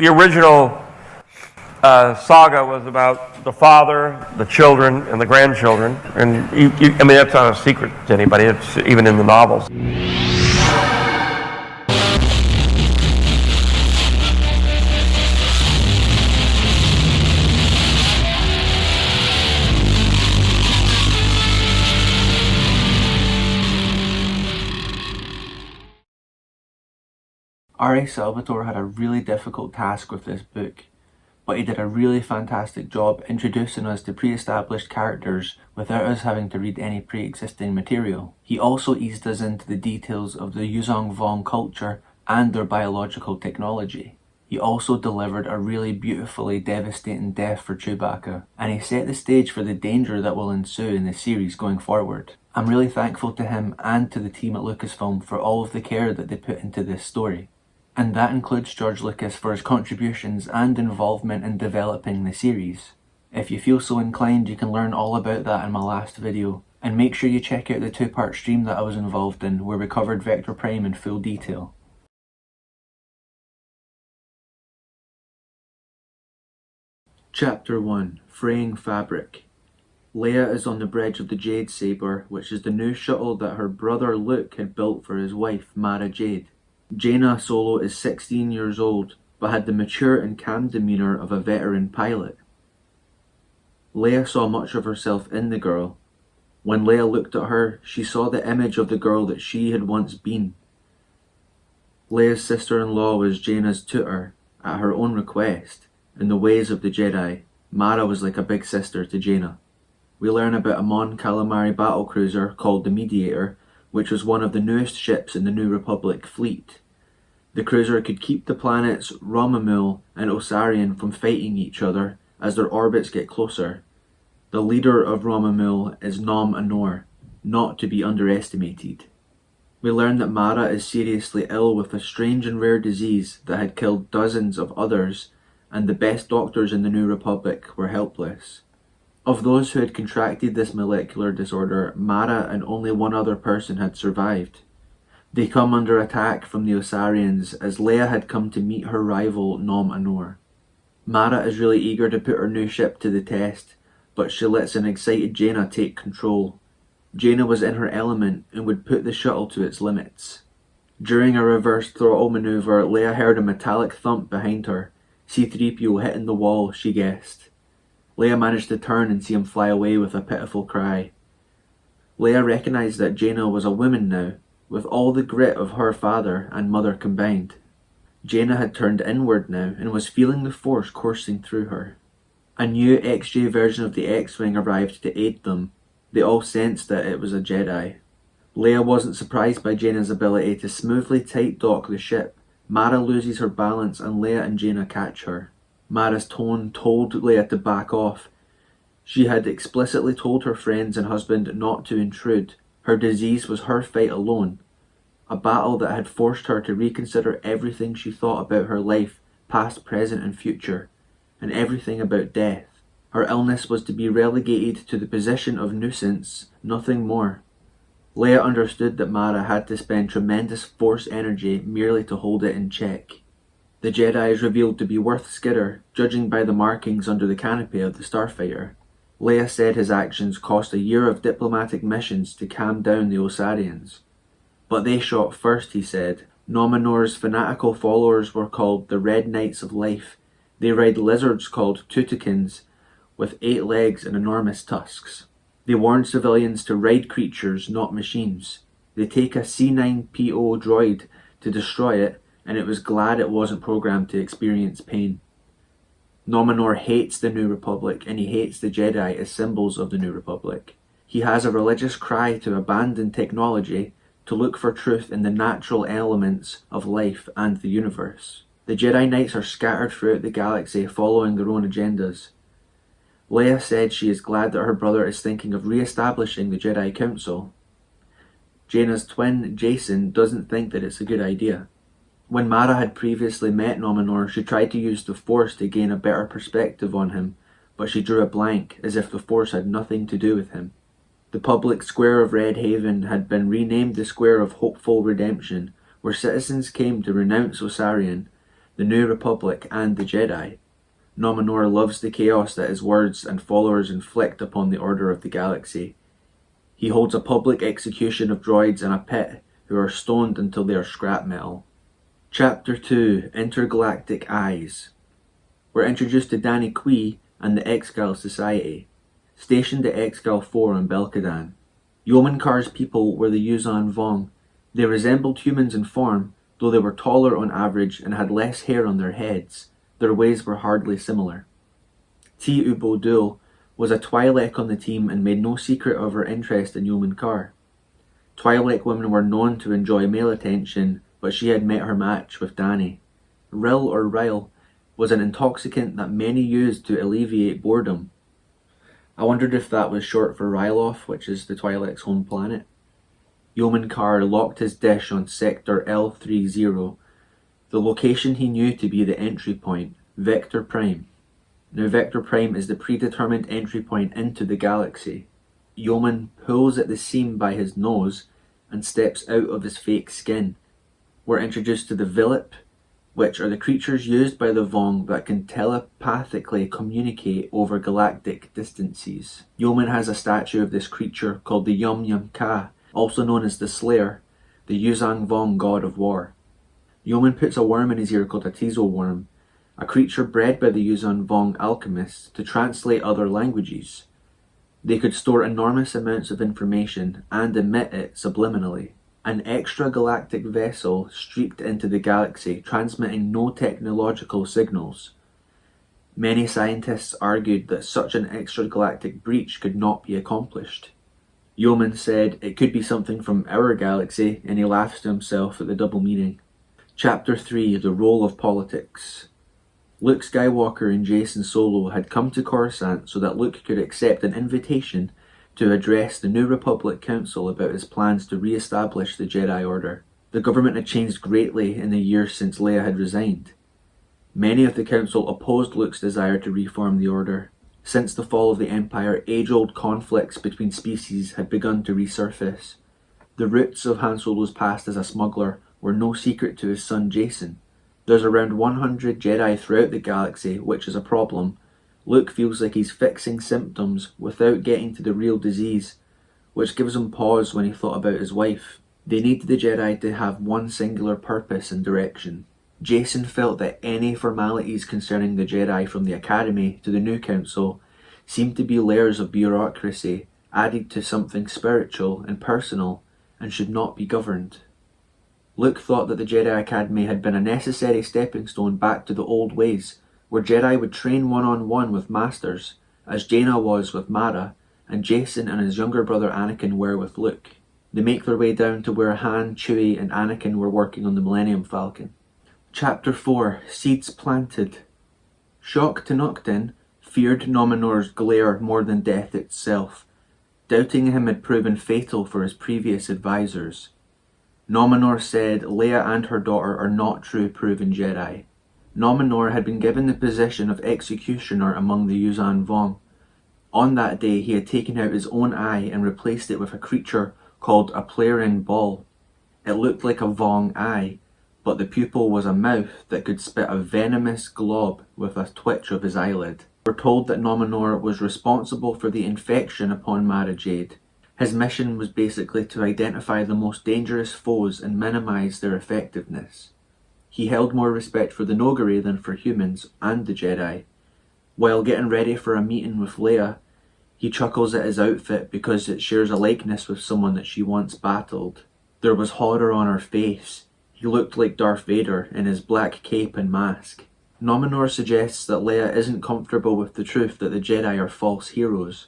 The original saga was about the father, the children, and the grandchildren. And I mean, that's not a secret to anybody. It's even in the novels. R.A. Salvatore had a really difficult task with this book, but he did a really fantastic job introducing us to pre-established characters without us having to read any pre-existing material. He also eased us into the details of the Yuuzhan Vong culture and their biological technology. He also delivered a really beautifully devastating death for Chewbacca, and he set the stage for the danger that will ensue in the series going forward. I'm really thankful to him and to the team at Lucasfilm for all of the care that they put into this story. And that includes George Lucas for his contributions and involvement in developing the series. If you feel so inclined, you can learn all about that in my last video, and make sure you check out the two-part stream that I was involved in where we covered Vector Prime in full detail. Chapter 1: Fraying Fabric. Leia is on the bridge of the Jade Saber, which is the new shuttle that her brother Luke had built for his wife, Mara Jade. Jaina Solo is 16 years old, but had the mature and calm demeanour of a veteran pilot. Leia saw much of herself in the girl. When Leia looked at her, she saw the image of the girl that she had once been. Leia's sister-in-law was Jaina's tutor, at her own request. In the ways of the Jedi, Mara was like a big sister to Jaina. We learn about a Mon Calamari battlecruiser called the Mediator, which was one of the newest ships in the New Republic fleet. The cruiser could keep the planets Romamul and Osarian from fighting each other as their orbits get closer. The leader of Romamul is Nom Anor, not to be underestimated. We learn that Mara is seriously ill with a strange and rare disease that had killed dozens of others, and the best doctors in the New Republic were helpless. Of those who had contracted this molecular disorder, Mara and only one other person had survived. They come under attack from the Osarians as Leia had come to meet her rival Nom Anor. Mara is really eager to put her new ship to the test, but she lets an excited Jaina take control. Jaina was in her element and would put the shuttle to its limits. During a reverse throttle maneuver, Leia heard a metallic thump behind her. C-3PO hitting the wall, she guessed. Leia managed to turn and see him fly away with a pitiful cry. Leia recognised that Jaina was a woman now, with all the grit of her father and mother combined. Jaina had turned inward now and was feeling the Force coursing through her. A new XJ version of the X-Wing arrived to aid them. They all sensed that it was a Jedi. Leia wasn't surprised by Jaina's ability to smoothly tight dock the ship. Mara loses her balance and Leia and Jaina catch her. Mara's tone told Leia to back off. She had explicitly told her friends and husband not to intrude. Her disease was her fight alone. A battle that had forced her to reconsider everything she thought about her life, past, present and future, and everything about death. Her illness was to be relegated to the position of nuisance, nothing more. Leia understood that Mara had to spend tremendous Force energy merely to hold it in check. The Jedi is revealed to be Worth Skidder, judging by the markings under the canopy of the starfighter. Leia said his actions cost a year of diplomatic missions to calm down the Osarians. But they shot first, he said. Nom Anor's fanatical followers were called the Red Knights of Life. They ride lizards called Tutukins, with 8 legs and enormous tusks. They warn civilians to ride creatures, not machines. They take a C-9PO droid to destroy it, and it was glad it wasn't programmed to experience pain. Nom Anor hates the New Republic, and he hates the Jedi as symbols of the New Republic. He has a religious cry to abandon technology, to look for truth in the natural elements of life and the universe. The Jedi Knights are scattered throughout the galaxy following their own agendas. Leia said she is glad that her brother is thinking of re-establishing the Jedi Council. Jaina's twin, Jacen, doesn't think that it's a good idea. When Mara had previously met Nom Anor, she tried to use the Force to gain a better perspective on him, but she drew a blank, as if the Force had nothing to do with him. The public square of Red Haven had been renamed the Square of Hopeful Redemption, where citizens came to renounce Osarian. the New Republic, and the Jedi. Nominor loves the chaos that his words and followers inflict upon the order of the galaxy. He holds a public execution of droids in a pit who are stoned until they are scrap metal. Chapter 2: Intergalactic Eyes. We're introduced to Danny Kui and the Exgal Society, stationed at Exgal 4 on Belkadan. Yeoman Kar's people were the Yuuzhan Vong. They resembled humans in form, though they were taller on average and had less hair on their heads. Their ways were hardly similar. Ti Ubodul was a Twi'lek on the team and made no secret of her interest in Yeoman Kar. Twi'lek women were known to enjoy male attention, but she had met her match with Danny. Rill or Ryle was an intoxicant that many used to alleviate boredom. I wondered if that was short for Ryloth, which is the Twi'lek's home planet. Yeoman Kar locked his dish on Sector L30, the location he knew to be the entry point, Vector Prime. Now Vector Prime is the predetermined entry point into the galaxy. Yeoman pulls at the seam by his nose and steps out of his fake skin. We're introduced to the Vilip, which are the creatures used by the Vong that can telepathically communicate over galactic distances. Yeoman has a statue of this creature called the Yum Yum Ka, also known as the Slayer, the Yuuzhan Vong god of war. Yeoman puts a worm in his ear called a Tizo worm, a creature bred by the Yuuzhan Vong alchemists to translate other languages. They could store enormous amounts of information and emit it subliminally. An extragalactic vessel streaked into the galaxy, transmitting no technological signals. Many scientists argued that such an extragalactic breach could not be accomplished. Yeoman said it could be something from our galaxy, and he laughs to himself at the double meaning. Chapter 3: The Role of Politics. Luke Skywalker and Jacen Solo had come to Coruscant so that Luke could accept an invitation to address the New Republic Council about his plans to re-establish the Jedi Order. The government had changed greatly in the years since Leia had resigned. Many of the Council opposed Luke's desire to reform the Order. Since the fall of the Empire, age-old conflicts between species had begun to resurface. The roots of Han Solo's past as a smuggler were no secret to his son Jacen. There's around 100 Jedi throughout the galaxy, which is a problem. Luke feels like he's fixing symptoms without getting to the real disease, which gives him pause when he thought about his wife. They need the Jedi to have one singular purpose and direction. Jacen felt that any formalities concerning the Jedi from the Academy to the new Council seemed to be layers of bureaucracy added to something spiritual and personal and should not be governed. Luke thought that the Jedi Academy had been a necessary stepping stone back to the old ways, where Jedi would train one-on-one with masters, as Jaina was with Mara, and Jacen and his younger brother Anakin were with Luke. They make their way down to where Han, Chewie, and Anakin were working on the Millennium Falcon. Chapter 4: Seeds Planted. Shock Tenoctin feared Nominor's glare more than death itself. Doubting him had proven fatal for his previous advisors. Nominor said Leia and her daughter are not true proven Jedi. Nominor had been given the position of executioner among the Yuuzhan Vong. On that day he had taken out his own eye and replaced it with a creature called a Plarian Ball. It looked like a Vong eye, but the pupil was a mouth that could spit a venomous glob with a twitch of his eyelid. We're told that Nominor was responsible for the infection upon Mara Jade. His mission was basically to identify the most dangerous foes and minimize their effectiveness. He held more respect for the Noghri than for humans and the Jedi. While getting ready for a meeting with Leia, he chuckles at his outfit because it shares a likeness with someone that she once battled. There was horror on her face. He looked like Darth Vader in his black cape and mask. Nominor suggests that Leia isn't comfortable with the truth that the Jedi are false heroes.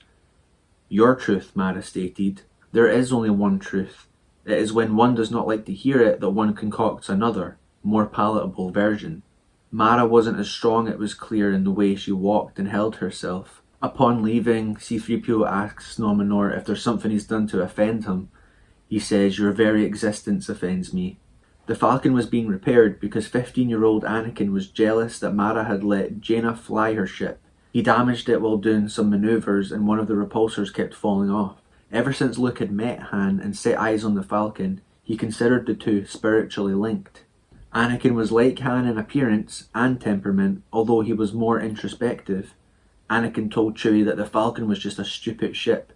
Your truth, Mara stated. There is only one truth. It is when one does not like to hear it that one concocts another, more palatable version. Mara wasn't as strong, it was clear, in the way she walked and held herself. Upon leaving, C-3PO asks Nominor if there's something he's done to offend him. He says, "Your very existence offends me." The Falcon was being repaired because 15-year-old Anakin was jealous that Mara had let Jaina fly her ship. He damaged it while doing some maneuvers and one of the repulsors kept falling off. Ever since Luke had met Han and set eyes on the Falcon, he considered the two spiritually linked. Anakin was like Han in appearance and temperament, although he was more introspective. Anakin told Chewie that the Falcon was just a stupid ship.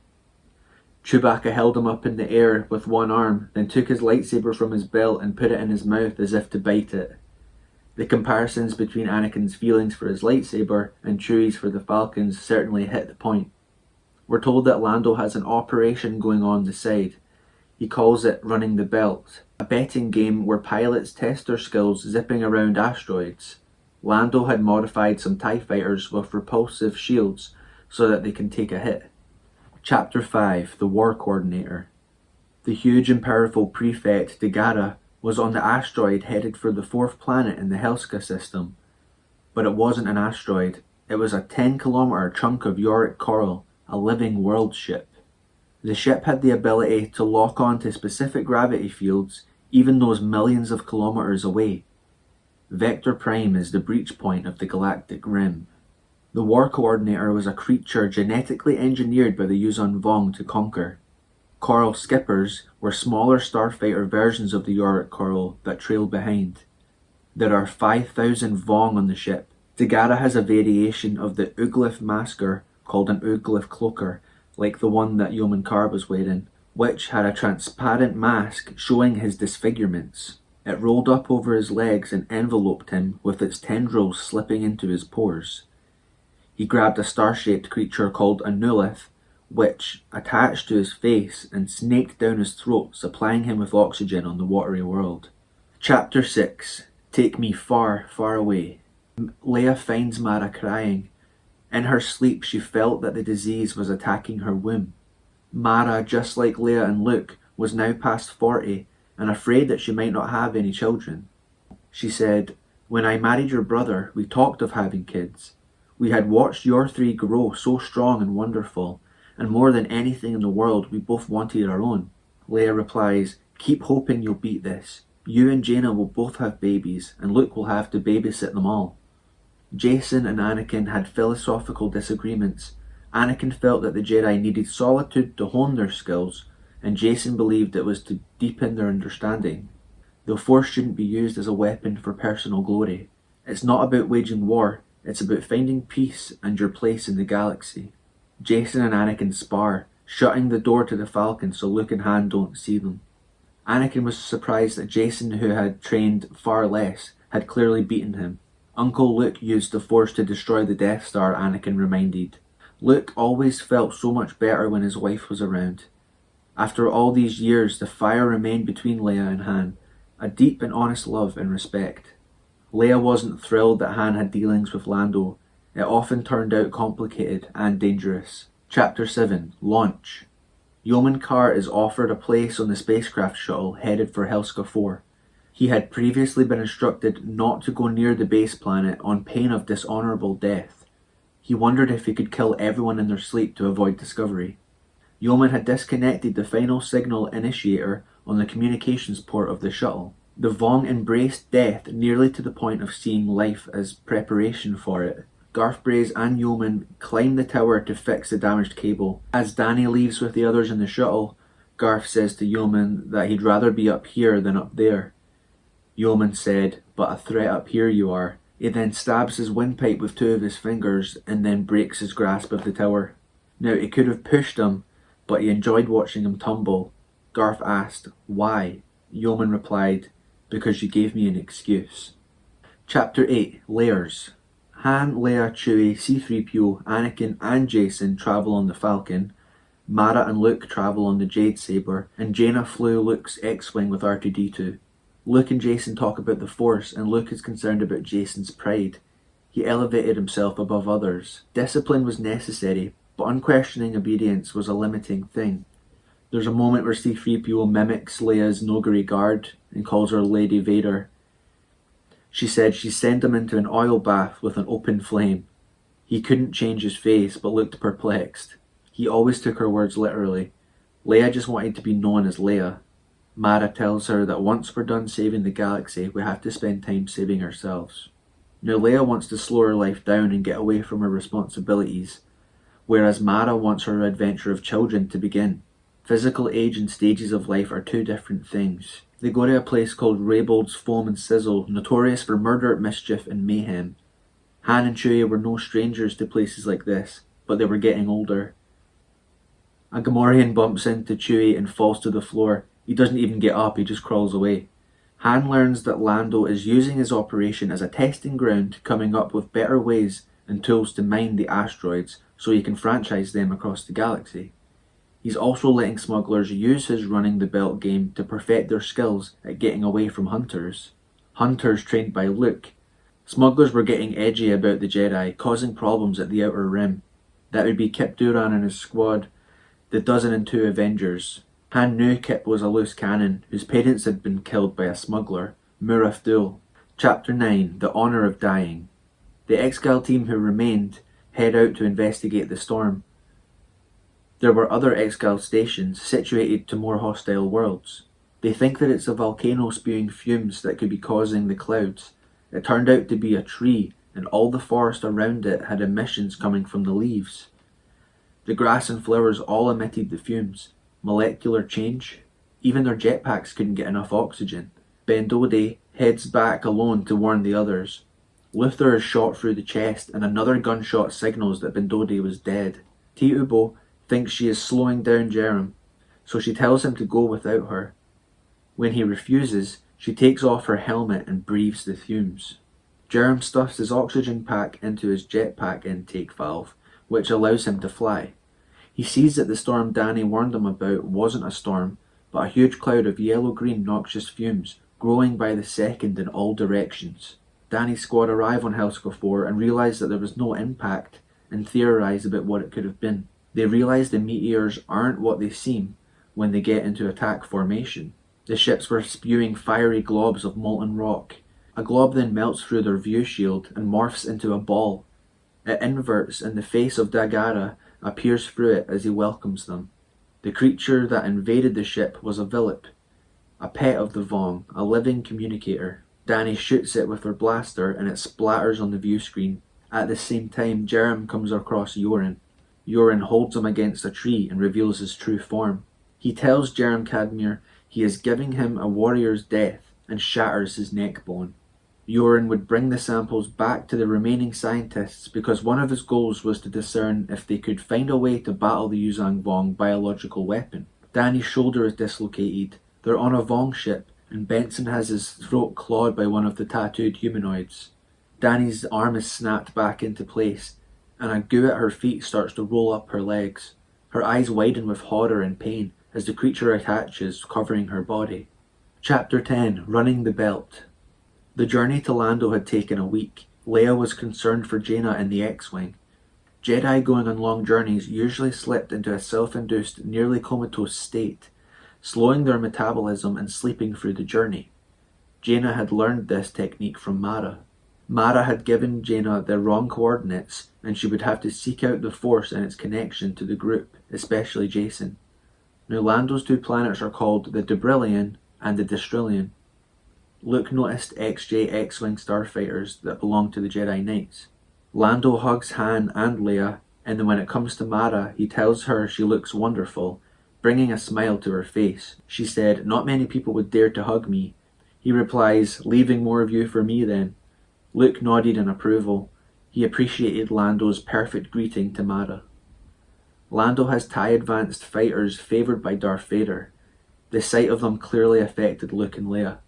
Chewbacca held him up in the air with one arm, then took his lightsaber from his belt and put it in his mouth as if to bite it. The comparisons between Anakin's feelings for his lightsaber and Chewie's for the Falcon's certainly hit the point. We're told that Lando has an operation going on the side. He calls it Running the Belt, a betting game where pilots test their skills zipping around asteroids. Lando had modified some TIE fighters with repulsive shields so that they can take a hit. Chapter 5, The War Coordinator. The huge and powerful prefect Degara was on the asteroid headed for the fourth planet in the Helska system. But it wasn't an asteroid, it was a 10-kilometer chunk of Yorick coral, a living world ship. The ship had the ability to lock on to specific gravity fields, even those millions of kilometers away. Vector Prime is the breach point of the galactic rim. The War Coordinator was a creature genetically engineered by the Yuuzhan Vong to conquer. Coral skippers were smaller starfighter versions of the Yorick coral that trailed behind. There are 5,000 Vong on the ship. Degara has a variation of the Uglif masker called an Uglif cloaker, like the one that Yeoman Carr was wearing, which had a transparent mask showing his disfigurements. It rolled up over his legs and enveloped him with its tendrils slipping into his pores. He grabbed a star-shaped creature called a Nulith, which attached to his face and snaked down his throat, supplying him with oxygen on the watery world. Chapter 6. Take Me Far, Far Away. Leia finds Mara crying. In her sleep she felt that the disease was attacking her womb. Mara, just like Leia and Luke, was now past 40 and afraid that she might not have any children. She said, "When I married your brother, we talked of having kids. We had watched your three grow so strong and wonderful, and more than anything in the world, we both wanted our own." Leia replies, "Keep hoping you'll beat this. You and Jaina will both have babies, and Luke will have to babysit them all." Jacen and Anakin had philosophical disagreements. Anakin felt that the Jedi needed solitude to hone their skills, and Jacen believed it was to deepen their understanding. The Force shouldn't be used as a weapon for personal glory. It's not about waging war, it's about finding peace and your place in the galaxy. Jacen and Anakin spar, shutting the door to the Falcon so Luke and Han don't see them. Anakin was surprised that Jacen, who had trained far less, had clearly beaten him. Uncle Luke used the Force to destroy the Death Star, Anakin reminded. Luke always felt so much better when his wife was around. After all these years, the fire remained between Leia and Han, a deep and honest love and respect. Leia wasn't thrilled that Han had dealings with Lando. It often turned out complicated and dangerous. Chapter 7. Launch. Yeoman Carr is offered a place on the spacecraft shuttle headed for Helska 4. He had previously been instructed not to go near the base planet on pain of dishonorable death. He wondered if he could kill everyone in their sleep to avoid discovery. Yeoman had disconnected the final signal initiator on the communications port of the shuttle. The Vong embraced death nearly to the point of seeing life as preparation for it. Garth Braize and Yeoman climb the tower to fix the damaged cable. As Danny leaves with the others in the shuttle, Garth says to Yeoman that he'd rather be up here than up there. Yeoman said, "But a threat up here you are." He then stabs his windpipe with two of his fingers and then breaks his grasp of the tower. Now, he could have pushed him, but he enjoyed watching him tumble. Garth asked, "Why?" Yeoman replied, "Because you gave me an excuse." Chapter 8. Layers. Han, Leia, Chewie, C-3PO, Anakin and Jacen travel on the Falcon. Mara and Luke travel on the Jade Saber, and Jaina flew Luke's X-Wing with R2-D2. Luke and Jacen talk about the Force, and Luke is concerned about Jacen's pride. He elevated himself above others. Discipline was necessary, but unquestioning obedience was a limiting thing. There's a moment where C-3PO mimics Leia's Noghri guard and calls her Lady Vader. She said she sent him into an oil bath with an open flame. He couldn't change his face, but looked perplexed. He always took her words literally. Leia just wanted to be known as Leia. Mara tells her that once we're done saving the galaxy, we have to spend time saving ourselves. Now Leia wants to slow her life down and get away from her responsibilities, whereas Mara wants her adventure of children to begin. Physical age and stages of life are two different things. They go to a place called Raybold's Foam and Sizzle, notorious for murder, mischief, and mayhem. Han and Chewie were no strangers to places like this, but they were getting older. A Gamorrean bumps into Chewie and falls to the floor. He doesn't even get up, he just crawls away. Han learns that Lando is using his operation as a testing ground, coming up with better ways and tools to mine the asteroids so he can franchise them across the galaxy. He's also letting smugglers use his running the belt game to perfect their skills at getting away from hunters. Hunters trained by Luke. Smugglers were getting edgy about the Jedi, causing problems at the Outer Rim. That would be Kip Duran and his squad, the dozen and two Avengers. Han knew Kip was a loose cannon, whose parents had been killed by a smuggler, Muraf Dul. Chapter 9, The Honour of Dying. The Exgal team who remained head out to investigate the storm. There were other Exgal stations situated to more hostile worlds. They think that it's a volcano spewing fumes that could be causing the clouds. It turned out to be a tree, and all the forest around it had emissions coming from the leaves. The grass and flowers all emitted the fumes. Molecular change. Even their jetpacks couldn't get enough oxygen. Ben Dode heads back alone to warn the others. Luther is shot through the chest, and another gunshot signals that Ben Dode was dead. Titubo thinks she is slowing down Jerem, so she tells him to go without her. When he refuses, she takes off her helmet and breathes the fumes. Jerem stuffs his oxygen pack into his jetpack intake valve, which allows him to fly. He sees that the storm Danny warned him about wasn't a storm, but a huge cloud of yellow-green noxious fumes, growing by the second in all directions. Danny's squad arrive on Helskor 4 and realise that there was no impact, and theorise about what it could have been. They realise the meteors aren't what they seem when they get into attack formation. The ships were spewing fiery globs of molten rock. A glob then melts through their view shield and morphs into a ball. It inverts, and the face of Dagara appears through it as he welcomes them. The creature that invaded the ship was a Vilip, a pet of the Vong, a living communicator. Danny shoots it with her blaster and it splatters on the view screen. At the same time, Jerem comes across Yoren. Yoren holds him against a tree and reveals his true form. He tells Jerem Cadmere he is giving him a warrior's death and shatters his neck bone. Yoren would bring the samples back to the remaining scientists because one of his goals was to discern if they could find a way to battle the Yuzang Vong biological weapon. Danny's shoulder is dislocated. They're on a Vong ship, and Benson has his throat clawed by one of the tattooed humanoids. Danny's arm is snapped back into place, and a goo at her feet starts to roll up her legs. Her eyes widen with horror and pain as the creature attaches, covering her body. Chapter 10, Running the Belt. The journey to Lando had taken a week. Leia was concerned for Jaina in the X-Wing. Jedi going on long journeys usually slipped into a self-induced, nearly comatose state, slowing their metabolism and sleeping through the journey. Jaina had learned this technique from Mara. Mara had given Jaina the wrong coordinates, and she would have to seek out the Force and its connection to the group, especially Jacen. Now Lando's two planets are called the Debrillion and the Destrillion. Luke noticed XJ X-Wing starfighters that belong to the Jedi Knights. Lando hugs Han and Leia, and then when it comes to Mara, he tells her she looks wonderful, bringing a smile to her face. She said, "Not many people would dare to hug me." He replies, "Leaving more of you for me then." Luke nodded in approval. He appreciated Lando's perfect greeting to Mara. Lando has TIE advanced fighters favoured by Darth Vader. The sight of them clearly affected Luke and Leia.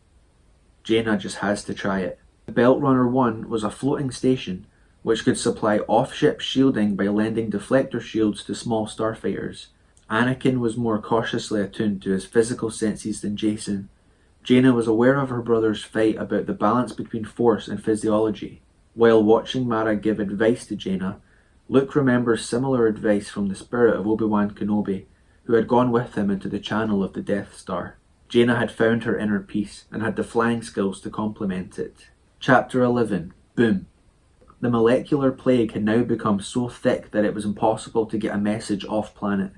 Jaina just has to try it. Belt Runner 1 was a floating station which could supply off-ship shielding by lending deflector shields to small starfighters. Anakin was more cautiously attuned to his physical senses than Jacen. Jaina was aware of her brother's fight about the balance between force and physiology. While watching Mara give advice to Jaina, Luke remembers similar advice from the spirit of Obi-Wan Kenobi, who had gone with him into the channel of the Death Star. Jaina had found her inner peace and had the flying skills to complement it. Chapter 11, Boom. The molecular plague had now become so thick that it was impossible to get a message off-planet.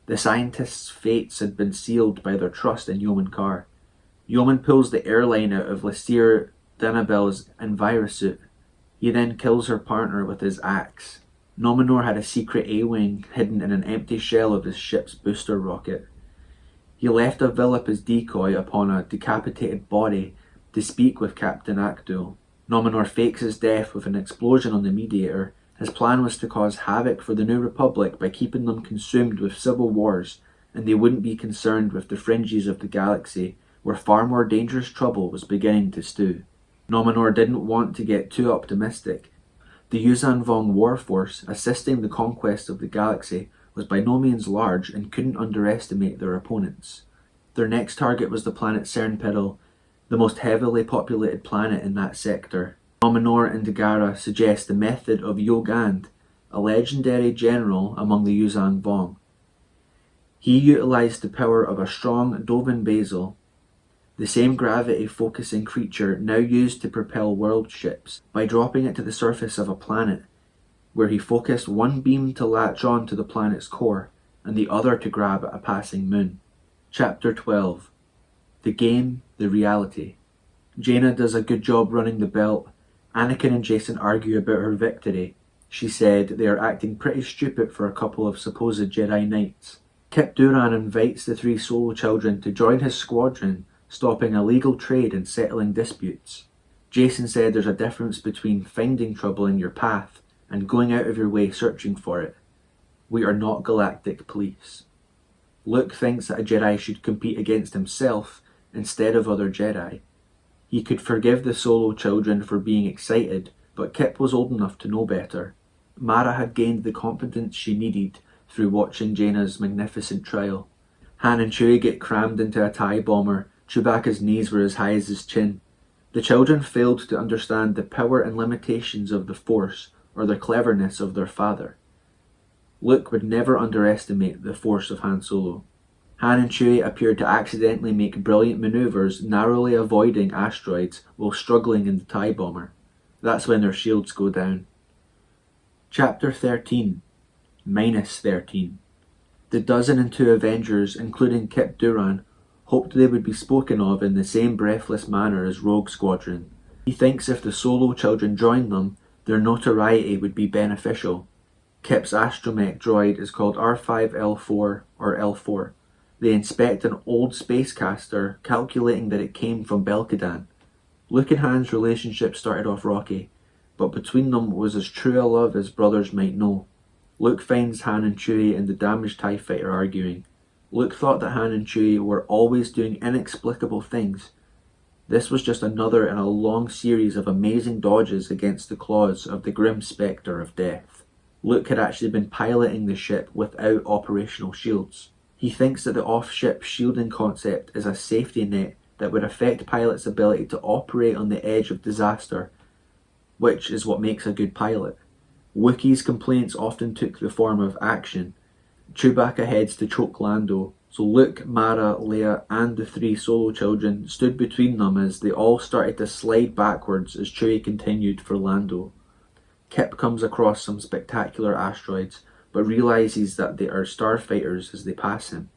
The scientists' fates had been sealed by their trust in Yeoman Carr. Yeoman pulls the airline out of Lystir Danabel's envirosuit. He then kills her partner with his axe. Nominor had a secret A-wing hidden in an empty shell of his ship's booster rocket. He left a Villip as decoy upon a decapitated body to speak with Captain Akdul. Nominor fakes his death with an explosion on the Mediator. His plan was to cause havoc for the New Republic by keeping them consumed with civil wars, and they wouldn't be concerned with the fringes of the galaxy, where far more dangerous trouble was beginning to stew. Nominor didn't want to get too optimistic. The Yuuzhan Vong war force assisting the conquest of the galaxy was by no means large and couldn't underestimate their opponents. Their next target was the planet Cernpidal, the most heavily populated planet in that sector. Nominor and Dagara suggest the method of Yogand, a legendary general among the Yuuzhan Vong. He utilized the power of a strong Dovin Basil, the same gravity-focusing creature now used to propel world ships, by dropping it to the surface of a planet, where he focused one beam to latch on to the planet's core, and the other to grab at a passing moon. Chapter 12. The Game, the Reality. Jaina does a good job running the belt. Anakin and Jacen argue about her victory. She said they are acting pretty stupid for a couple of supposed Jedi Knights. Kyp Durran invites the three Solo children to join his squadron, stopping illegal trade and settling disputes. Jacen said there's a difference between finding trouble in your path and going out of your way searching for it. We are not galactic police. Luke thinks that a Jedi should compete against himself instead of other Jedi. He could forgive the Solo children for being excited, but Kyp was old enough to know better. Mara had gained the confidence she needed through watching Jaina's magnificent trial. Han and Chewie get crammed into a TIE bomber. Chewbacca's knees were as high as his chin. The children failed to understand the power and limitations of the Force or the cleverness of their father. Luke would never underestimate the force of Han Solo. Han and Chewie appeared to accidentally make brilliant maneuvers, narrowly avoiding asteroids while struggling in the TIE bomber. That's when their shields go down. Chapter 13. Minus 13. The dozen and two Avengers, including Kyp Durran, hoped they would be spoken of in the same breathless manner as Rogue Squadron. He thinks if the Solo children joined them, their notoriety would be beneficial. Kyp's astromech droid is called R5L4 or L4. They inspect an old spacecaster, calculating that it came from Belkadan. Luke and Han's relationship started off rocky, but between them was as true a love as brothers might know. Luke finds Han and Chewie and the damaged TIE fighter arguing. Luke thought that Han and Chewie were always doing inexplicable things. This was just another in a long series of amazing dodges against the claws of the grim spectre of death. Luke had actually been piloting the ship without operational shields. He thinks that the off-ship shielding concept is a safety net that would affect pilots' ability to operate on the edge of disaster, which is what makes a good pilot. Wookiees' complaints often took the form of action. Chewbacca heads to choke Lando, so Luke, Mara, Leia and the three Solo children stood between them as they all started to slide backwards as Chewie continued for Lando. Kyp comes across some spectacular asteroids, but realises that they are starfighters as they pass him.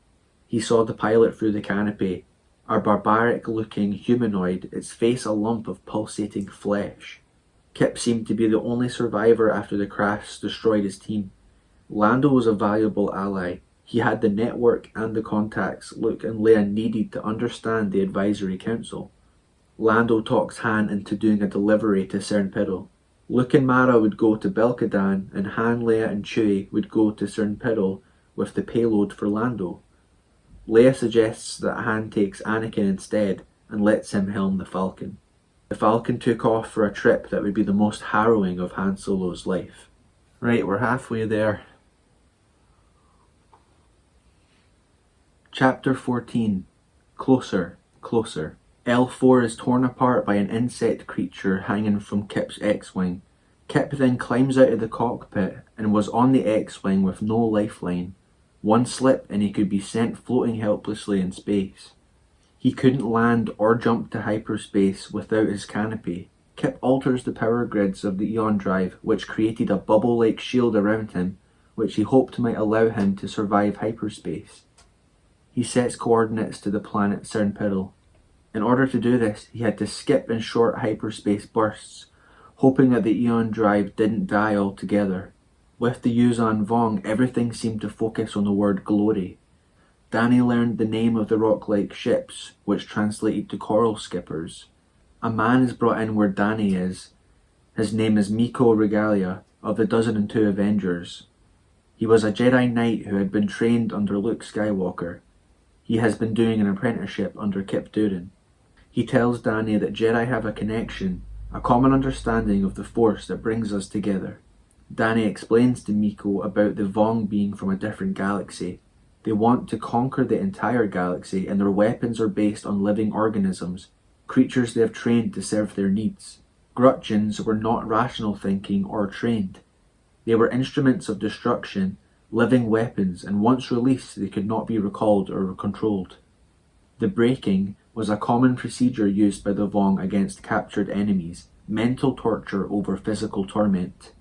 He saw the pilot through the canopy, a barbaric-looking humanoid, its face a lump of pulsating flesh. Kyp seemed to be the only survivor after the crash destroyed his team. Lando was a valuable ally. He had the network and the contacts Luke and Leia needed to understand the Advisory Council. Lando talks Han into doing a delivery to Cernpidal. Luke and Mara would go to Belkadan, and Han, Leia and Chewie would go to Cernpidal with the payload for Lando. Leia suggests that Han takes Anakin instead and lets him helm the Falcon. The Falcon took off for a trip that would be the most harrowing of Han Solo's life. Right, we're halfway there. Chapter 14. Closer, Closer. L4 is torn apart by an insect creature hanging from Kyp's X-Wing. Kyp then climbs out of the cockpit and was on the X-Wing with no lifeline. One slip and he could be sent floating helplessly in space. He couldn't land or jump to hyperspace without his canopy. Kyp alters the power grids of the Eon Drive, which created a bubble-like shield around him, which he hoped might allow him to survive hyperspace. He sets coordinates to the planet Cernpidal. In order to do this, he had to skip in short hyperspace bursts, hoping that the Eon Drive didn't die altogether. With the Yuuzhan Vong, everything seemed to focus on the word glory. Danny learned the name of the rock-like ships, which translated to coral skippers. A man is brought in where Danny is. His name is Miko Regalia, of the 102 Avengers. He was a Jedi Knight who had been trained under Luke Skywalker. He has been doing an apprenticeship under Kip Durin. He tells Danny that Jedi have a connection, a common understanding of the Force that brings us together. Danny explains to Miko about the Vong being from a different galaxy. They want to conquer the entire galaxy, and their weapons are based on living organisms, creatures they have trained to serve their needs. Grutchins were not rational thinking or trained. They were instruments of destruction, living weapons, and once released they could not be recalled or controlled. The breaking was a common procedure used by the Vong against captured enemies, mental torture over physical torment.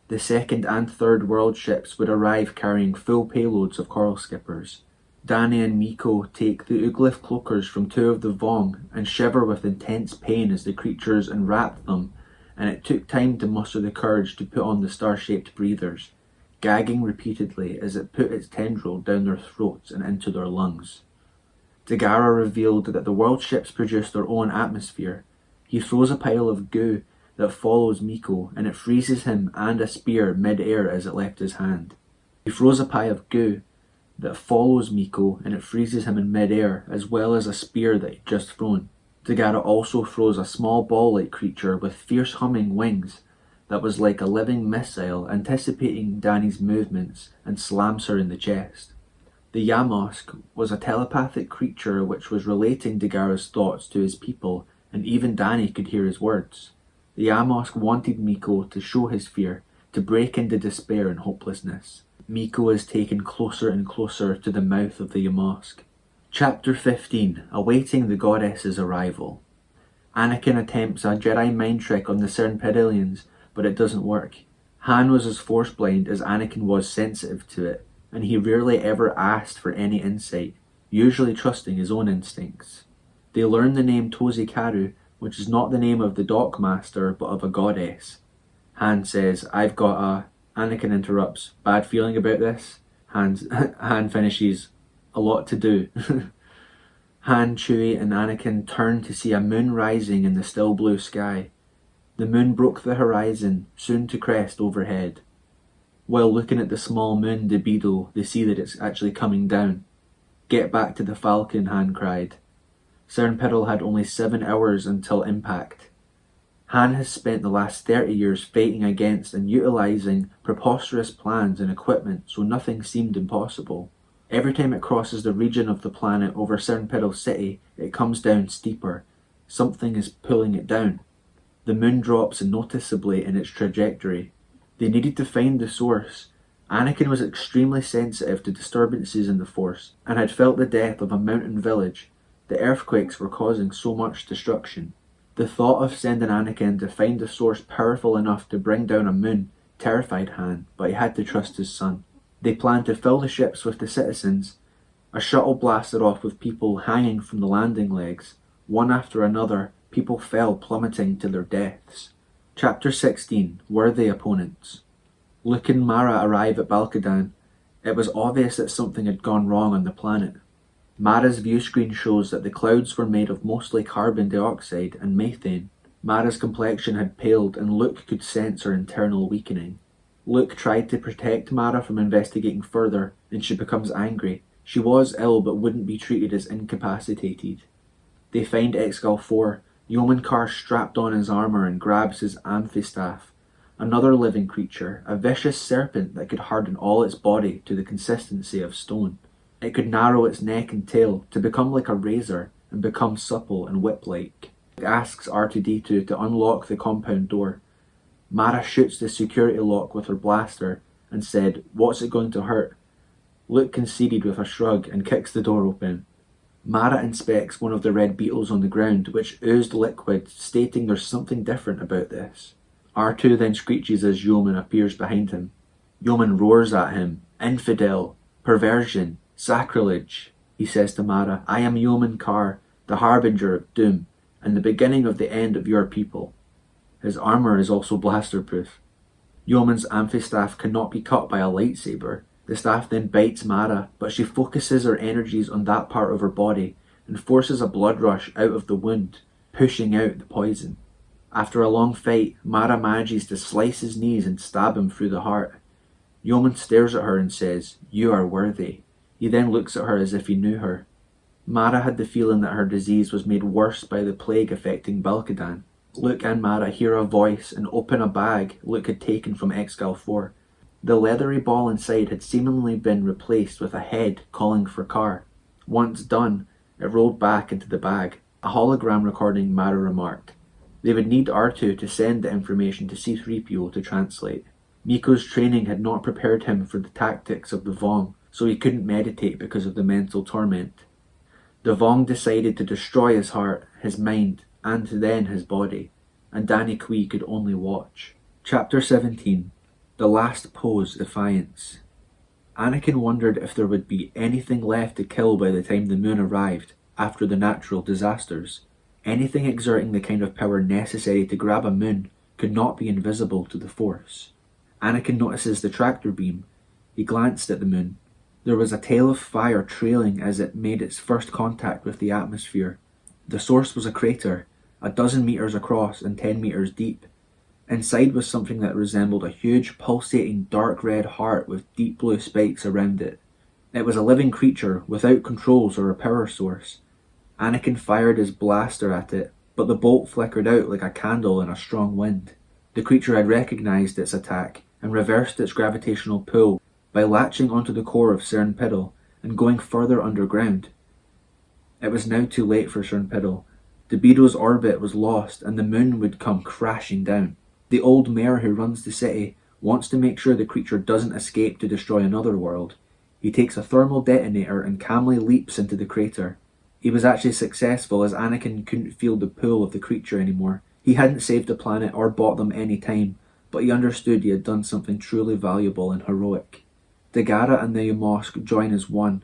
The second and third world ships would arrive carrying full payloads of coral skippers. Danny and Miko take the Ugliff cloakers from two of the Vong and shiver with intense pain as the creatures enwrap them, and it took time to muster the courage to put on the star-shaped breathers, gagging repeatedly as it put its tendril down their throats and into their lungs. Dagara revealed that the world ships produce their own atmosphere. He throws a pile of goo that follows Miko, and it freezes him and a spear mid-air as it left his hand. He throws a pile of goo that follows Miko, and it freezes him in mid-air, as well as a spear that he'd just thrown. Dagara also throws a small ball-like creature with fierce humming wings that was like a living missile, anticipating Danny's movements, and slams her in the chest. The Yamosk was a telepathic creature which was relating Dagara's thoughts to his people, and even Danny could hear his words. The Yamosk wanted Miko to show his fear, to break into despair and hopelessness. Miko is taken closer and closer to the mouth of the Yamosk. Chapter 15, Awaiting the Goddess's Arrival. Anakin attempts a Jedi mind trick on the Cernpedillians, but it doesn't work. Han was as force blind as Anakin was sensitive to it, and he rarely ever asked for any insight, usually trusting his own instincts. They learn the name Tozi Karu, which is not the name of the Dockmaster, but of a goddess. Han says, "I've got a..." Anakin interrupts, "Bad feeling about this?" Han finishes, "A lot to do." Han, Chewie, and Anakin turn to see a moon rising in the still blue sky. The moon broke the horizon, soon to crest overhead. While looking at the small moon Debido, they see that it's actually coming down. "Get back to the Falcon," Han cried. Cernpedil had only 7 hours until impact. Han has spent the last 30 years fighting against and utilising preposterous plans and equipment, so nothing seemed impossible. Every time it crosses the region of the planet over Cernpedil City, it comes down steeper. Something is pulling it down. The moon drops noticeably in its trajectory. They needed to find the source. Anakin was extremely sensitive to disturbances in the Force, and had felt the death of a mountain village. The earthquakes were causing so much destruction. The thought of sending Anakin to find a source powerful enough to bring down a moon terrified Han, but he had to trust his son. They planned to fill the ships with the citizens. A shuttle blasted off with people hanging from the landing legs. One after another, people fell plummeting to their deaths. Chapter 16, Worthy Opponents. Luke and Mara arrive at Balkadan. It was obvious that something had gone wrong on the planet. Mara's view screen shows that the clouds were made of mostly carbon dioxide and methane. Mara's complexion had paled, and Luke could sense her internal weakening. Luke tried to protect Mara from investigating further, and she becomes angry. She was ill but wouldn't be treated as incapacitated. They find Exgal 4. Yeoman Carr strapped on his armour and grabs his amphistaff. Another living creature, a vicious serpent that could harden all its body to the consistency of stone. It could narrow its neck and tail to become like a razor and become supple and whip-like. It asks R2-D2 to unlock the compound door. Mara shoots the security lock with her blaster and said, "What's it going to hurt?" Luke conceded with a shrug and kicks the door open. Mara inspects one of the red beetles on the ground, which oozed liquid, stating there's something different about this. R2 then screeches as Yeoman appears behind him. Yeoman roars at him, "Infidel! Perversion! Sacrilege!" He says to Mara, "I am Yeoman Carr, the harbinger of doom, and the beginning of the end of your people." His armour is also blaster-proof. Yeoman's amphistaff cannot be cut by a lightsaber. The staff then bites Mara, but she focuses her energies on that part of her body and forces a blood rush out of the wound, pushing out the poison. After a long fight, Mara manages to slice his knees and stab him through the heart. Yeoman stares at her and says, "You are worthy." He then looks at her as if he knew her. Mara had the feeling that her disease was made worse by the plague affecting Balkadan. Luke and Mara hear a voice and open a bag Luke had taken from Excal 4. The leathery ball inside had seemingly been replaced with a head calling for Car. Once done, it rolled back into the bag. A hologram recording, Mara remarked. They would need R2 to send the information to C-3PO to translate. Miko's training had not prepared him for the tactics of the Vong, so he couldn't meditate because of the mental torment. The Vong decided to destroy his heart, his mind, and then his body, and Danny Kui could only watch. Chapter 17. The Last Pose Defiance. Anakin wondered if there would be anything left to kill by the time the moon arrived, after the natural disasters. Anything exerting the kind of power necessary to grab a moon could not be invisible to the Force. Anakin notices the tractor beam. He glanced at the moon. There was a tail of fire trailing as it made its first contact with the atmosphere. The source was a crater, 12 meters across and 10 meters deep. Inside was something that resembled a huge, pulsating, dark red heart with deep blue spikes around it. It was a living creature, without controls or a power source. Anakin fired his blaster at it, but the bolt flickered out like a candle in a strong wind. The creature had recognized its attack and reversed its gravitational pull by latching onto the core of Cern Piddle and going further underground. It was now too late for Cern Piddle. Debido's orbit was lost and the moon would come crashing down. The old mayor who runs the city wants to make sure the creature doesn't escape to destroy another world. He takes a thermal detonator and calmly leaps into the crater. He was actually successful as Anakin couldn't feel the pull of the creature anymore. He hadn't saved the planet or bought them any time, but he understood he had done something truly valuable and heroic. Dagara and the Yamosk join as one.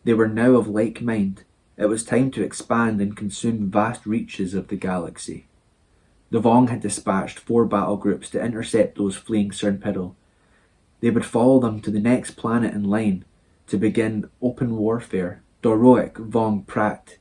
They were now of like mind. It was time to expand and consume vast reaches of the galaxy. The Vong had dispatched 4 battle groups to intercept those fleeing Cern Piddle. They would follow them to the next planet in line to begin open warfare. Doroic Vong Prat.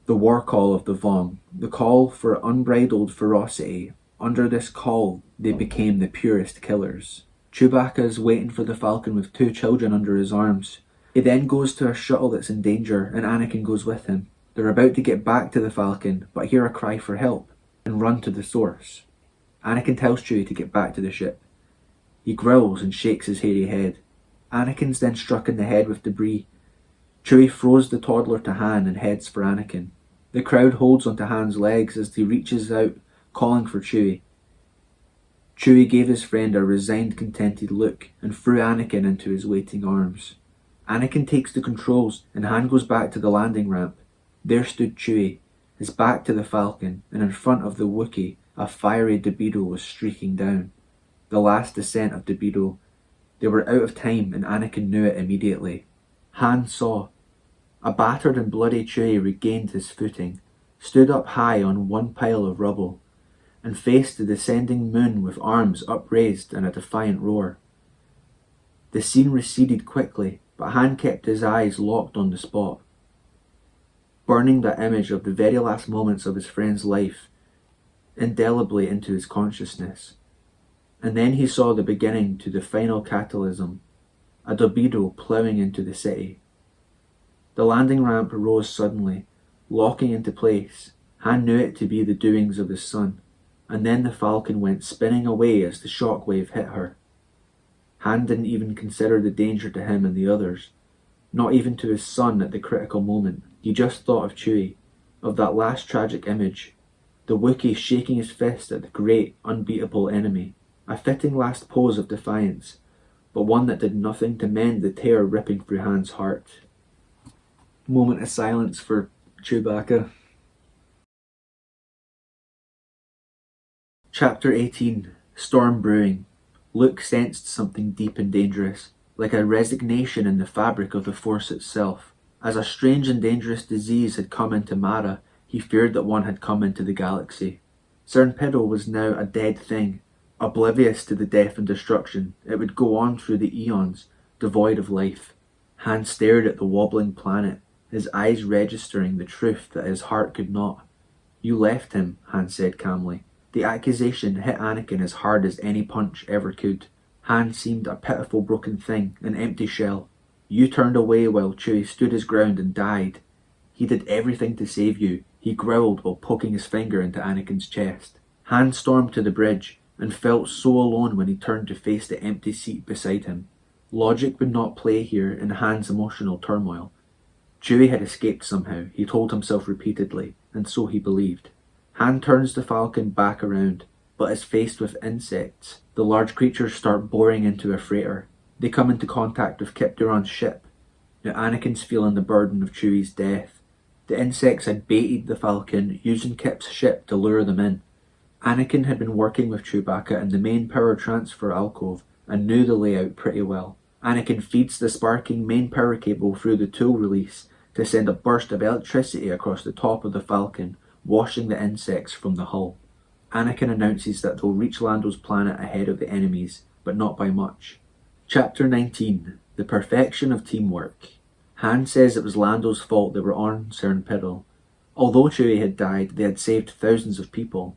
The war call of the Vong. The call for unbridled ferocity. Under this call, they became the purest killers. Chewbacca's waiting for the Falcon with 2 children under his arms. He then goes to a shuttle that's in danger and Anakin goes with him. They're about to get back to the Falcon, but hear a cry for help and run to the source. Anakin tells Chewie to get back to the ship. He growls and shakes his hairy head. Anakin's then struck in the head with debris. Chewie throws the toddler to Han and heads for Anakin. The crowd holds onto Han's legs as he reaches out, calling for Chewie. Chewie gave his friend a resigned, contented look and threw Anakin into his waiting arms. Anakin takes the controls and Han goes back to the landing ramp. There stood Chewie, his back to the Falcon, and in front of the Wookiee, a fiery Debido was streaking down. The last descent of Debido. They were out of time and Anakin knew it immediately. Han saw. A battered and bloody Chewie regained his footing, stood up high on one pile of rubble, and faced the descending moon with arms upraised and a defiant roar. The scene receded quickly, but Han kept his eyes locked on the spot, burning that image of the very last moments of his friend's life indelibly into his consciousness. And then he saw the beginning to the final catalysm, a Debido ploughing into the city. The landing ramp rose suddenly, locking into place. Han knew it to be the doings of his son, and then the Falcon went spinning away as the shockwave hit her. Han didn't even consider the danger to him and the others, not even to his son at the critical moment. He just thought of Chewie, of that last tragic image, the Wookiee shaking his fist at the great, unbeatable enemy. A fitting last pose of defiance, but one that did nothing to mend the tear ripping through Han's heart. Moment of silence for Chewbacca. Chapter 18. Storm Brewing. Luke sensed something deep and dangerous, like a resignation in the fabric of the Force itself. As a strange and dangerous disease had come into Mara, he feared that one had come into the galaxy. Cern Piddle was now a dead thing, oblivious to the death and destruction. It would go on through the eons, devoid of life. Han stared at the wobbling planet, his eyes registering the truth that his heart could not. "You left him," Han said calmly. The accusation hit Anakin as hard as any punch ever could. Han seemed a pitiful broken thing, an empty shell. "You turned away while Chewie stood his ground and died. He did everything to save you," he growled while poking his finger into Anakin's chest. Han stormed to the bridge and felt so alone when he turned to face the empty seat beside him. Logic would not play here in Han's emotional turmoil. Chewie had escaped somehow, he told himself repeatedly, and so he believed. Han turns the Falcon back around, but is faced with insects. The large creatures start boring into a freighter. They come into contact with Kip Duron's ship. Now Anakin's feeling the burden of Chewie's death. The insects had baited the Falcon, using Kip's ship to lure them in. Anakin had been working with Chewbacca in the main power transfer alcove and knew the layout pretty well. Anakin feeds the sparking main power cable through the tool release to send a burst of electricity across the top of the Falcon, washing the insects from the hull. Anakin announces that they'll reach Lando's planet ahead of the enemies, but not by much. Chapter 19. The Perfection of Teamwork. Han says it was Lando's fault they were on Cern Piddle. Although Chewie had died, they had saved thousands of people.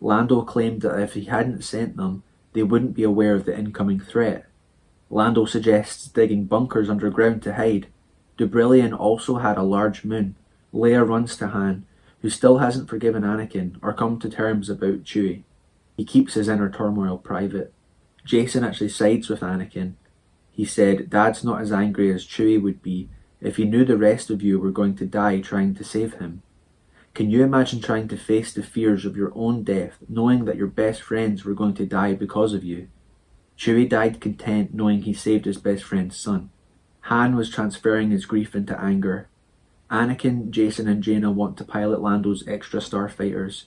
Lando claimed that if he hadn't sent them, they wouldn't be aware of the incoming threat. Lando suggests digging bunkers underground to hide. Dubrillion also had a large moon. Leia runs to Han, who still hasn't forgiven Anakin or come to terms about Chewie. He keeps his inner turmoil private. Jacen actually sides with Anakin. He said, "Dad's not as angry as Chewie would be if he knew the rest of you were going to die trying to save him. Can you imagine trying to face the fears of your own death, knowing that your best friends were going to die because of you?" Chewie died content knowing he saved his best friend's son. Han was transferring his grief into anger. Anakin, Jacen and Jaina want to pilot Lando's extra starfighters.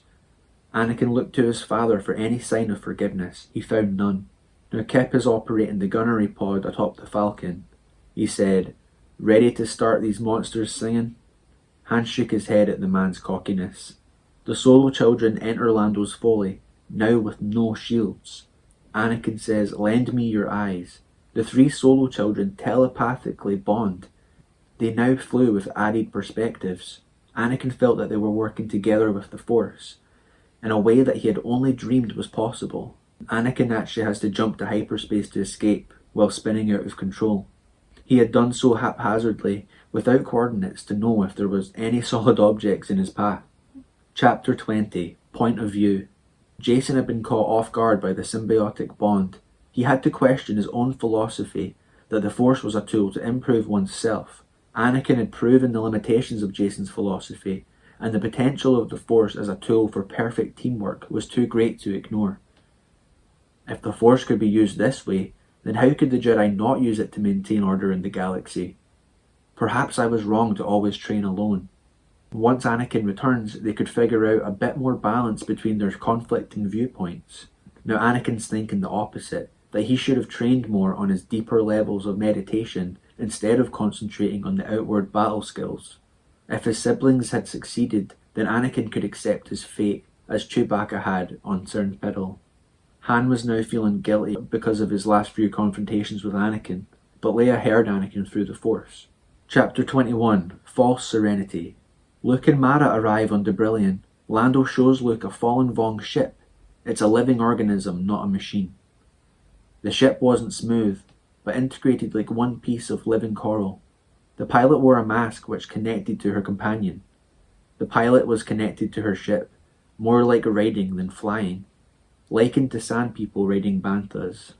Anakin looked to his father for any sign of forgiveness. He found none. Now Kip is operating the gunnery pod atop the Falcon. He said, "Ready to start these monsters singing?" Han shook his head at the man's cockiness. The Solo children enter Lando's folly, now with no shields. Anakin says, "Lend me your eyes." The three Solo children telepathically bond. They now flew with added perspectives. Anakin felt that they were working together with the Force, in a way that he had only dreamed was possible. Anakin actually has to jump to hyperspace to escape, while spinning out of control. He had done so haphazardly, without coordinates to know if there was any solid objects in his path. Chapter 20. Point of View. Jacen had been caught off guard by the symbiotic bond. He had to question his own philosophy, that the Force was a tool to improve one's self. Anakin had proven the limitations of Jacen's philosophy, and the potential of the Force as a tool for perfect teamwork was too great to ignore. If the Force could be used this way, then how could the Jedi not use it to maintain order in the galaxy? Perhaps I was wrong to always train alone. Once Anakin returns, they could figure out a bit more balance between their conflicting viewpoints. Now Anakin's thinking the opposite, that he should have trained more on his deeper levels of meditation instead of concentrating on the outward battle skills. If his siblings had succeeded, then Anakin could accept his fate, as Chewbacca had on Cern Piddle. Han was now feeling guilty because of his last few confrontations with Anakin, but Leia heard Anakin through the Force. Chapter 21. False Serenity. Luke and Mara arrive on Dubrillion. Lando shows Luke a fallen Vong ship. It's a living organism, not a machine. The ship wasn't smooth, but integrated like one piece of living coral. The pilot wore a mask which connected to her companion. The pilot was connected to her ship, more like riding than flying, likened to sand people riding banthas.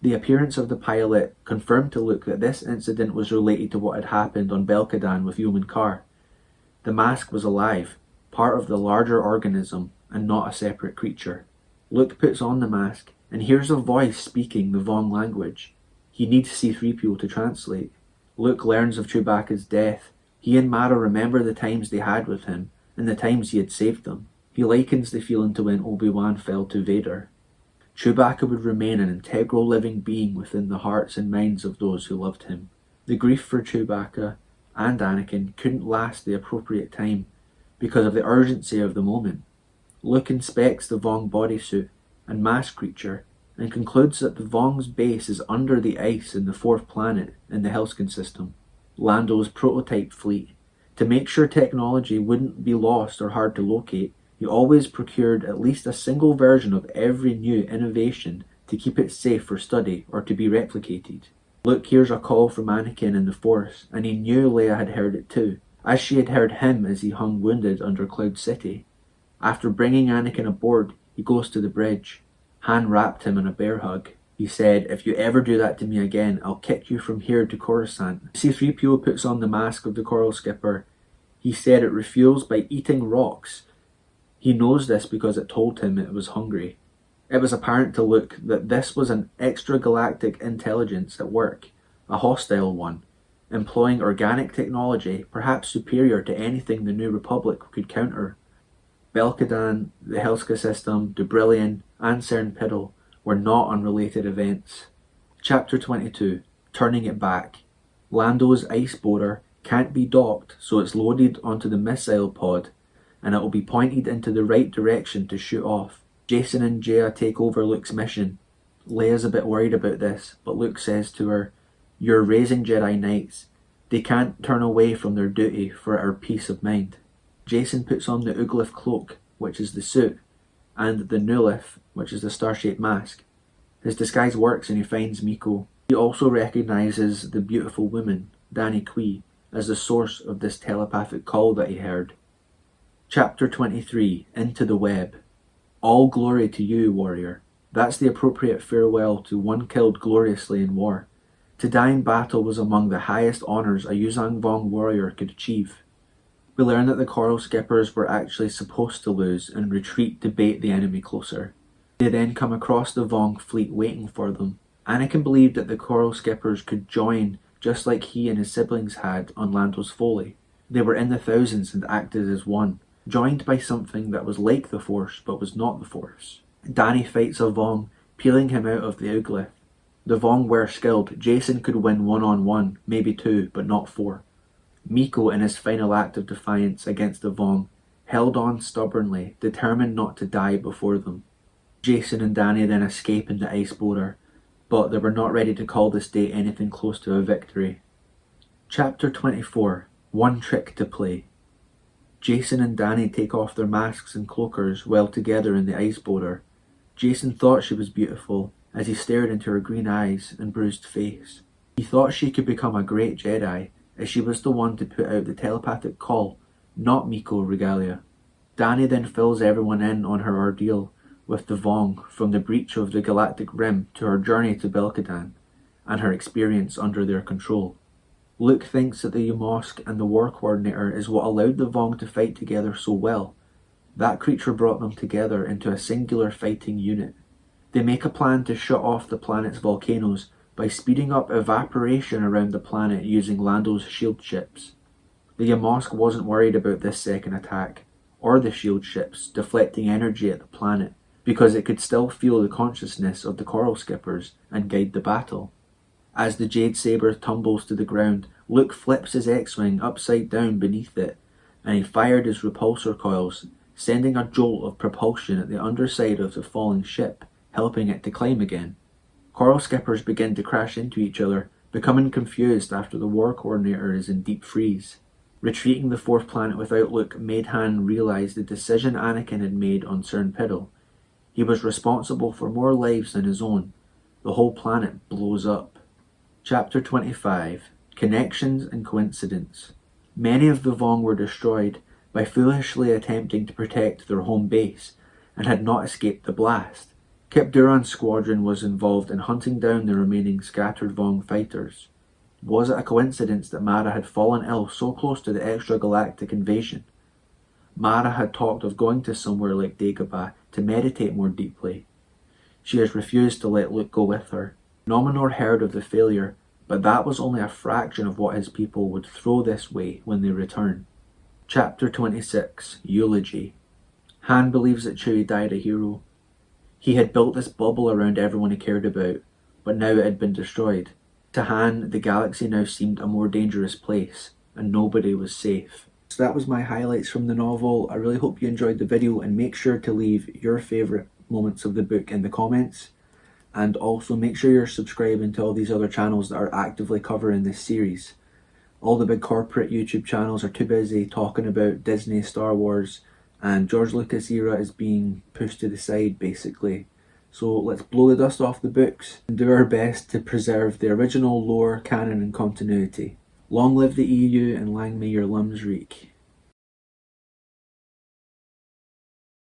The appearance of the pilot confirmed to Luke that this incident was related to what had happened on Belkadan with Yeoman Carr. The mask was alive, part of the larger organism, and not a separate creature. Luke puts on the mask and hears a voice speaking the Vong language. He needs C-3PO to translate. Luke learns of Chewbacca's death. He and Mara remember the times they had with him, and the times he had saved them. He likens the feeling to when Obi-Wan fell to Vader. Chewbacca would remain an integral living being within the hearts and minds of those who loved him. The grief for Chewbacca and Anakin couldn't last the appropriate time because of the urgency of the moment. Luke inspects the Vong bodysuit and mask creature. and concludes that the Vong's base is under the ice in the fourth planet in the Helskin system, Lando's prototype fleet. To make sure technology wouldn't be lost or hard to locate, he always procured at least a single version of every new innovation to keep it safe for study or to be replicated. Luke hears a call from Anakin in the Force, and he knew Leia had heard it too, as she had heard him as he hung wounded under Cloud City. After bringing Anakin aboard, he goes to the bridge. Han wrapped him in a bear hug. He said, "If you ever do that to me again, I'll kick you from here to Coruscant." C-3PO puts on the mask of the Coral Skipper. He said it refuels by eating rocks. He knows this because it told him it was hungry. It was apparent to Luke that this was an extragalactic intelligence at work, a hostile one, employing organic technology perhaps superior to anything the New Republic could counter. Belkadan, the Helska system, Dubrillion, and Cern Piddle were not unrelated events. Chapter 22, Turning It Back. Lando's ice boater can't be docked, so it's loaded onto the missile pod, and it will be pointed into the right direction to shoot off. Jacen and Jaina take over Luke's mission. Leia's a bit worried about this, but Luke says to her, "You're raising Jedi Knights. They can't turn away from their duty for our peace of mind." Jacen puts on the Uglif cloak, which is the suit, and the Nulif, which is the star-shaped mask. His disguise works and he finds Miko. He also recognises the beautiful woman, Dani Kui, as the source of this telepathic call that he heard. Chapter 23, Into the Web. All glory to you, warrior. That's the appropriate farewell to one killed gloriously in war. To die in battle was among the highest honours a Yuuzhan Vong warrior could achieve. We learn that the Coral Skippers were actually supposed to lose and retreat to bait the enemy closer. They then come across the Vong fleet waiting for them. Anakin believed that the Coral Skippers could join just like he and his siblings had on Lando's Folly. They were in the thousands and acted as one, joined by something that was like the Force but was not the Force. Dani fights a Vong, peeling him out of the Uglif. The Vong were skilled. Jacen could win one-on-one, maybe two, but not four. Miko, in his final act of defiance against the Vong, held on stubbornly, determined not to die before them. Jacen and Dani then escape in the ice boater, but they were not ready to call this day anything close to a victory. Chapter 24, One Trick to Play. Jacen and Dani take off their masks and cloakers while together in the ice boater. Jacen thought she was beautiful as he stared into her green eyes and bruised face. He thought she could become a great Jedi, as she was the one to put out the telepathic call, not Miko Regalia. Dani then fills everyone in on her ordeal with the Vong, from the breach of the Galactic Rim to her journey to Belkadan, and her experience under their control. Luke thinks that the Ymosk and the War Coordinator is what allowed the Vong to fight together so well. That creature brought them together into a singular fighting unit. They make a plan to shut off the planet's volcanoes by speeding up evaporation around the planet using Lando's shield ships. The Ymosk wasn't worried about this second attack, or the shield ships deflecting energy at the planet, because it could still feel the consciousness of the Coral Skippers and guide the battle. As the Jade Saber tumbles to the ground, Luke flips his X-Wing upside down beneath it, and he fired his repulsor coils, sending a jolt of propulsion at the underside of the falling ship, helping it to climb again. Coral Skippers begin to crash into each other, becoming confused after the War Coordinator is in deep freeze. Retreating the fourth planet without Luke made Han realize the decision Anakin had made on Cern Piddle. He was responsible for more lives than his own. The whole planet blows up. Chapter 25, Connections and Coincidence. Many of the Vong were destroyed by foolishly attempting to protect their home base, and had not escaped the blast. Kip Duran's squadron was involved in hunting down the remaining scattered Vong fighters. Was it a coincidence that Mara had fallen ill so close to the extragalactic invasion? Mara had talked of going to somewhere like Dagobah to meditate more deeply. She has refused to let Luke go with her. Nominor heard of the failure, but that was only a fraction of what his people would throw this way when they return. Chapter 26, Eulogy. Han believes that Chewie died a hero. He had built this bubble around everyone he cared about, but now it had been destroyed. To Han, the galaxy now seemed a more dangerous place, and nobody was safe. So that was my highlights from the novel. I really hope you enjoyed the video, and make sure to leave your favourite moments of the book in the comments. And also make sure you're subscribing to all these other channels that are actively covering this series. All the big corporate YouTube channels are too busy talking about Disney, Star Wars, and George Lucas era is being pushed to the side basically. So let's blow the dust off the books and do our best to preserve the original lore, canon and continuity. Long live the EU and lang may your limbs reek.